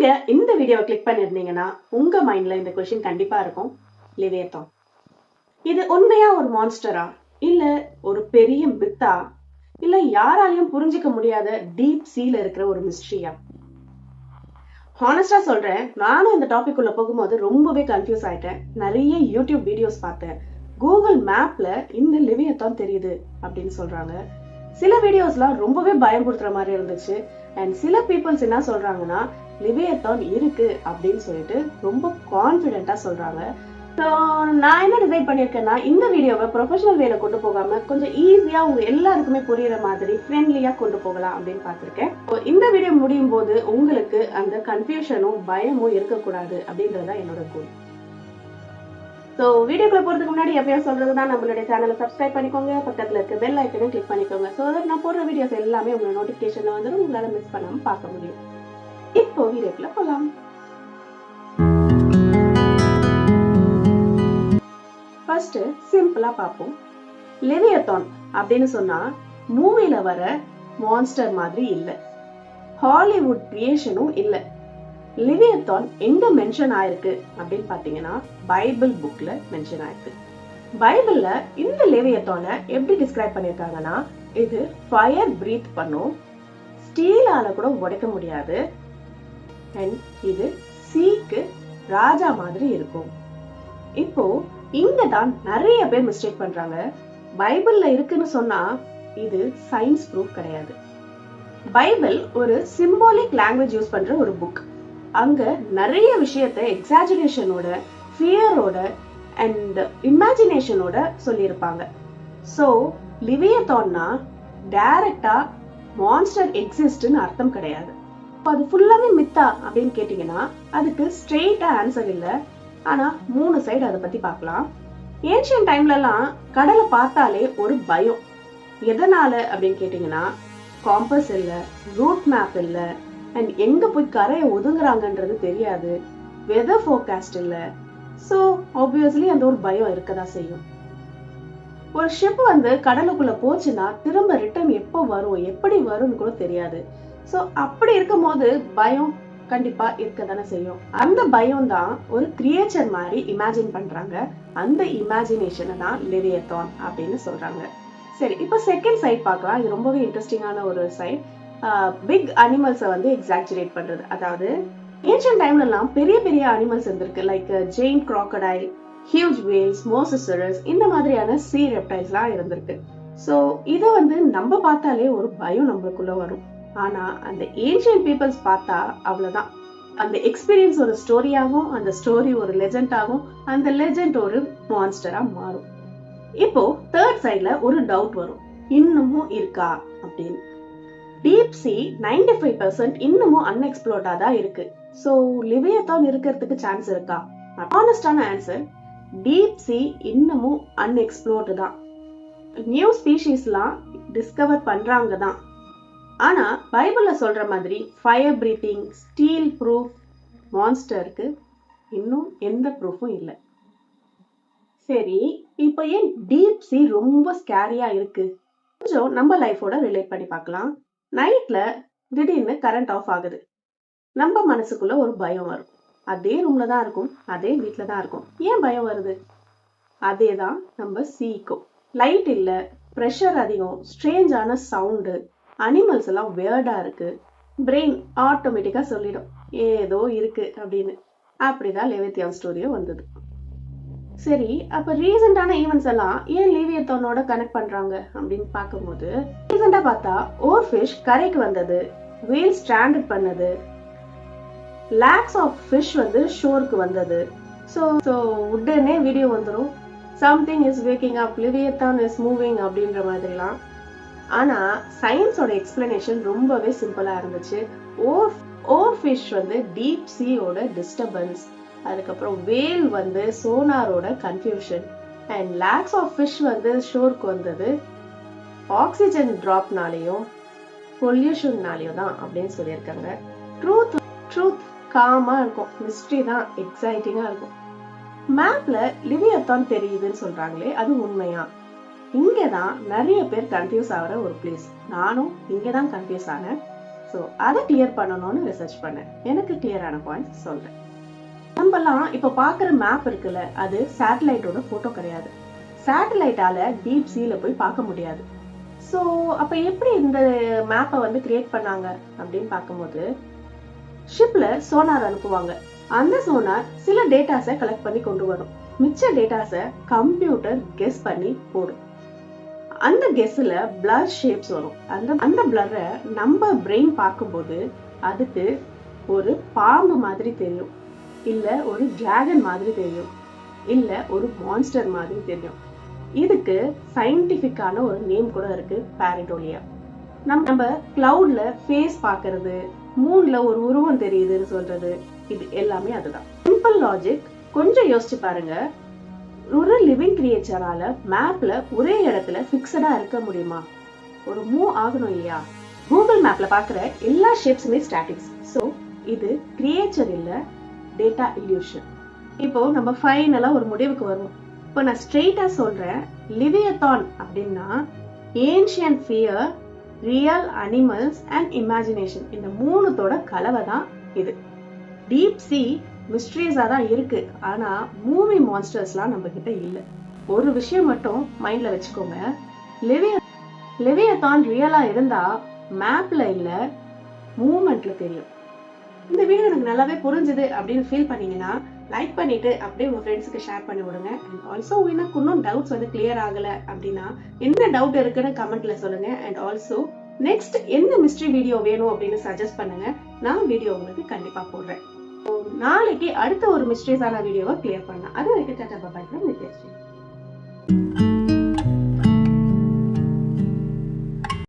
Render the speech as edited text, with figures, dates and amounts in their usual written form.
நீங்க இந்த வீடியோவை கிளிக் பண்ணிருந்தீங்கன்னா உங்க மைண்ட்ல இந்த கொஸ்டின் கண்டிப்பா இருக்கும். லிவியத்தான் இது உண்மையா ஒரு மான்ஸ்டரா, இல்ல ஒரு பெரிய மித்தா, இல்ல யாராலையும் புரிஞ்சிக்க முடியாத டீப் சீல இருக்கிற ஒரு மிஸ்ட்ரியா? ஹானஸ்டா சொல்றேன், நானும் இந்த டாபிக் உள்ள போகும்போது ரொம்பவே கன்ஃபியூஸ் ஆயிட்டேன். நிறைய யூடியூப் வீடியோஸ் பார்த்தேன். கூகுள் மேப்ல இந்த லிவியத்தான் தெரியுது அப்படின்னு சொல்றாங்க. சில வீடியோஸ்லாம் ரொம்பவே பயன்படுத்துற மாதிரி இருந்துச்சு. அண்ட் சில பீப்புள்ஸ் என்ன சொல்றாங்கன்னா, லிவியத்தான் இருக்கு அப்படின்னு சொல்லிட்டு ரொம்ப கான்பிடென்ட்டா சொல்றாங்க. ஸோ நான் என்ன டிசைட் பண்ணியிருக்கேன்னா, இந்த வீடியோவை ப்ரொஃபஷனல் வேல கொண்டு போகாம கொஞ்சம் ஈஸியா உங்க எல்லாருக்குமே புரியுற மாதிரி ஃப்ரெண்ட்லியா கொண்டு போகலாம் அப்படின்னு பார்த்திருக்கேன். இந்த வீடியோ முடியும் போது உங்களுக்கு அந்த கன்ஃபியூஷனும் பயமும் இருக்கக்கூடாது அப்படின்றதா என்னோட கோல். ஸோ வீடியோக்குள்ள போறதுக்கு முன்னாடி எப்பயும் சொல்றதுதான், நம்மளுடைய சேனலை சப்ஸ்கிரைப் பண்ணிக்கோங்க, பக்கத்துல இருக்க பெல் ஐக்கனையும் கிளிக் பண்ணிக்கோங்க. ஸோ தட் நான் போடுற வீடியோஸ் எல்லாமே உங்களை நோட்டிபிகேஷன்ல வந்துடும், உங்களால மிஸ் பண்ணாம பார்க்க முடியும். இப்போ வீடியோக்குள்ள போலாம். ஃபர்ஸ்ட் சிம்பிளா பார்ப்போம். லிவியத்தான் அப்படின்னு சொன்னா மூவில வர மான்ஸ்டர் மாதிரி இல்ல, ஹாலிவுட் கிரியேஷனும் இல்ல. லிவியத்தான் எங்க மென்ஷன் ஆயிருக்கு அப்படின்னு பாத்தீங்கன்னா, பைபிள் புக்ல மென்ஷன் ஆயிருக்கு. பைபிள்ல இந்த லிவியத்தானை எப்படி டிஸ்கிரைப் பண்ணிருக்காங்கன்னா, இது ஃபயர் பிரீத் பண்ணும், ஸ்டீலால கூட உடைக்க முடியாது, அண்ட் இது சீக்கு ராஜா மாதிரி இருக்கும். இப்போ இங்க தான் நிறைய பேர் மிஸ்டேக் பண்றாங்க. பைபிள்ல இருக்குன்னு சொன்னா இது சயின்ஸ் ப்ரூஃப் கிடையாது. பைபிள் ஒரு சிம்பாலிக் லாங்குவேஜ் யூஸ் பண்ற ஒரு புக். அங்க நிறைய விஷயத்தை எக்ஸாஜரேஷனோட, ஃபியரோட அண்ட் இமேஜினேஷனோட சொல்லியிருப்பாங்க. ஸோ லிவியத்தான்னா டைரக்டா மான்ஸ்டர் எக்ஸிஸ்ட்னு அர்த்தம் கிடையாது. அது ஃபுல்லாவே மித்தா அப்படின்னு கேட்டீங்கன்னா அதுக்கு ஸ்ட்ரெயிட்டா ஆன்சர் இல்லை. ஆனா 3 சைடு அதை பத்தி பார்க்கலாம். ஏன்ஷியன் டைம்ல எல்லாம் கடலை பார்த்தாலே ஒரு பயம். எதனால அப்படின்னு கேட்டீங்கன்னா, காம்பஸ் இல்ல, ரூட் மேப் இல்ல, அண்ட் எங்க போய் கரையை ஒதுங்குறாங்கன்றது தெரியாது, வெதர் ஃபோர்காஸ்ட் இல்ல. சோ ஆப்வியஸ்லி அந்த ஒரு பயம் இருக்கதான் செய்யும். ஒரு ஷிப் கடலுக்குள்ள போச்சுன்னா திரும்ப ரிட்டர்ன் எப்போ வரும், எப்படி வரும்னு கூட தெரியாது. சோ அப்படி இருக்கும் போது பயம் கண்டிப்பா இருக்கதானே செய்யும். அந்த பயம் தான் ஒரு கிரியேச்சர் மாதிரி இமேஜின் பண்றாங்க. அந்த இமேஜினேஷனை தான் லிவியத்தான் அப்படின்னு சொல்றாங்க. சரி, இப்போ செகண்ட் சைட் பார்க்கலாம். இது ரொம்பவே இன்ட்ரெஸ்டிங்கான ஒரு சைட். பிக் அனிமல்ஸை எக்ஸாஜரேட் பண்றது. அதாவது ஏன்ஷியன் டைம்ல எல்லாம் பெரிய பெரிய அனிமல்ஸ் இருந்திருக்கு, like giant crocodile, huge whales, mosasaurus, இந்த மாதிரியான சீ ரெப்டைல்ஸ்லாம் இருந்திருக்கு. ஸோ இதை நம்ம பார்த்தாலே ஒரு பயம் நம்மளுக்குள்ள வரும். ஆனா அந்த ஏன்ஷியன் பீப்புள்ஸ் பார்த்தா அவ்வளவுதான். அந்த எக்ஸ்பீரியன்ஸ் ஒரு ஸ்டோரியாகும், அந்த ஸ்டோரி ஒரு லெஜெண்ட் ஆகும், அந்த லெஜெண்ட் ஒரு மான்ஸ்டரா மாறும். இப்போ தேர்ட் சைட்ல ஒரு டவுட் வரும், இன்னமும் இருக்கா அப்படின்னு. டீப் சி 95% இன்னமும் அன்எக்ஸ்ப்ளோர்டா தான் இருக்கு. சோ லிவியத்தான் இருக்கிறதுக்கு சான்ஸ் இருக்கா? ஆனஸ்டான ஆன்சர், டீப் சி இன்னமும் அன்எக்ஸ்ப்ளோர்டு தான். நியூ ஸ்பீஷீஸ்லாம் டிஸ்கவர் பண்றாங்க தான். ஆனா பைபிள்ல சொல்ற மாதிரி ஃபயர் பிரீத்திங், ஸ்டீல் ப்ரூஃப் மான்ஸ்டருக்கு இன்னும் எந்த ப்ரூஃபும் இல்லை. சரி, இப்போ ஏன் டீப் சி ரொம்ப ஸ்கேரியா இருக்கு? கொஞ்சம் நம்ம லைஃபோட ரிலேட் பண்ணி பார்க்கலாம். நைட்ல திடீர்னு கரண்ட் ஆஃப் ஆகுது. நம்ம மனசுக்குள்ள ஒரு பயம் வரும். அதே ரூம்ல தான் இருக்கும், அதே வீட்டுல தான் இருக்கும். ஏன் பயம் வருது? அதேதான் நம்ம சீக்கும். லைட் இல்ல, ப்ரெஷர் அதிகம், ஸ்ட்ரேஞ்சான சவுண்டு, அனிமல்ஸ் எல்லாம் வேர்டா இருக்கு, பிரெயின் ஆட்டோமேட்டிக்கா சொல்லிடும் ஏதோ இருக்கு அப்படின்னு. அப்படிதான் லிவியத்தான் ஸ்டோரியும் வந்தது. சரி, அப்ப ரீசெண்டான ஈவெண்ட்ஸ் எல்லாம் ஏன் லிவியத்தானோட கனெக்ட் பண்றாங்க அப்படின்னு பார்க்கும்போது, ரீசெண்டா பார்த்தா ஓர்ஃபிஷ் கரைக்கு வந்தது, வேல் ஸ்ட்ராண்டட் பண்ணது, லேக்ஸ் ஆஃப் ஃபிஷ் ஷோருக்கு வந்தது. ஸோ உடனே வீடியோ வந்துடும், something is waking up, leviathan is moving அப்படின்ற மாதிரிலாம். ஆனா சயின்ஸோட எக்ஸ்பிளனேஷன் ரொம்பவே சிம்பிளா இருந்துச்சு. ஓர்ஃபிஷ் டீப் சீயோட டிஸ்டர்பன்ஸ், அதுக்கப்புறம் வேல் சோனாரோட confusion, and lakhs of fish ஷோருக்கு வந்தது ஆக்சிஜன் டிராப்னாலையும் பொல்யூஷன்னாலையும் தான் அப்படின்னு சொல்லியிருக்காங்க. ட்ரூத் காமா இருக்கும், மிஸ்ட்ரி தான் எக்ஸைட்டிங்கா இருக்கும். மேப்ல லிவியத்தான் தெரியுதுன்னு சொல்றாங்களே, அது உண்மையா? இங்கதான் நிறைய பேர் கன்ஃபியூஸ் ஆகிற ஒரு பிளேஸ். நானும் இங்கதான் கன்ஃபியூஸ் ஆனேன். ஸோ அதை கிளியர் பண்ணணும்னு ரிசர்ச் பண்ணேன். எனக்கு கிளியரான பாயிண்ட்ஸ் சொல்றேன். நம்மலாம் இப்போ பார்க்குற மேப் இருக்குல்ல, அது சேட்டலைட்டோட ஃபோட்டோ கிடையாது. சேட்டலைட்டால டீப் சீல போய் பார்க்க முடியாது. ஸோ அப்போ எப்படி இந்த மேப்பை வந்து கிரியேட் பண்ணாங்க அப்படின்னு பார்க்கும்போது, ஷிப்ல சோனார் அனுப்புவாங்க. அந்த சோனார் சில டேட்டாஸை கலெக்ட் பண்ணி கொண்டு வரும். மிச்ச டேட்டாஸை கம்ப்யூட்டர் கெஸ் பண்ணி போடும். அந்த கெஸ்ல பிளர் ஷேப்ஸ் வரும். அந்த பிளரை நம்ம பிரெயின் பார்க்கும்போது அதுக்கு ஒரு பாம்பு மாதிரி தெரியும், இல்ல ஒரு டிராகன் மாதிரி தெரியும், இல்ல ஒரு மான்ஸ்டர் மாதிரி தெரியும். இதுக்கு சயின்டிபிக்கான ஒரு நேம் கூட இருக்கு, பாரிடோலியா. நம்ம கிளவுட்ல ஃபேஸ் பார்க்கிறது, மூன்ல ஒரு உருவம் தெரியுதுன்னு சொல்றது, இது எல்லாமே அதுதான். Simple logic. கொஞ்சம் யோசிச்சு பாருங்க, ஒரு லிவிங் கிரியேச்சரால மேப்ல ஒரே இடத்துல பிக்ஸடா இருக்க முடியுமா? ஒரு மூவ் ஆகணும் இல்லையா? கூகுள் மேப்ல பாக்குற எல்லா ஷேப்ஸுமே ஸ்டாட்டிக்ஸ். சோ இது கிரியேச்சர் இல்ல, டேட்டா இல்யூஷன். இப்போ நம்ம ஃபைனலா ஒரு முடிவுக்கு வருவோம். இப்போ நான் ஸ்ட்ரெயிட்டா சொல்றேன், லிவியத்தான் அப்படின்னா ancient fear, real animals and imagination, இந்த மூணுத்தோட கலவை தான் இது. டீப் சி மிஸ்ட்ரீஸா தான் இருக்கு, ஆனா மூவி மான்ஸ்டர்ஸ்லாம் நம்ம கிட்ட இல்ல. ஒரு விஷயம் மட்டும் மைண்ட்ல வச்சுக்கோங்க, லிவியத்தான் ரியலா இருந்தா மேப்ல இல்ல, மூவ்மெண்ட்ல தெரியும். இந்த வீடியோ எனக்கு நல்லாவே புரிஞ்சுது அப்படின்னு ஃபீல் பண்ணீங்கன்னா லைக் பண்ணிட்டு அப்படியே உங்க ஃப்ரெண்ட்ஸுக்கு ஷேர் பண்ணி விடுங்க. அண்ட் ஆல்சோ இன்னும் டவுட்ஸ் வந்து கிளியர் ஆகல அப்படின்னா என்ன டவுட் இருக்குன்னு கமெண்ட்ல சொல்லுங்க. அண்ட் ஆல்சோ நெக்ஸ்ட் என்ன மிஸ்ட்ரி வீடியோ வேணும் அப்படின்னு சஜஸ்ட் பண்ணுங்க, நான் வீடியோ உங்களுக்கு கண்டிப்பா போடுறேன். நாளைக்கு அடுத்த ஒரு மிஸ்ட்ரீஸான வீடியோவை கிளியர் பண்ணலாம். அது வரைக்கும் tata bye bye from Nithyasri.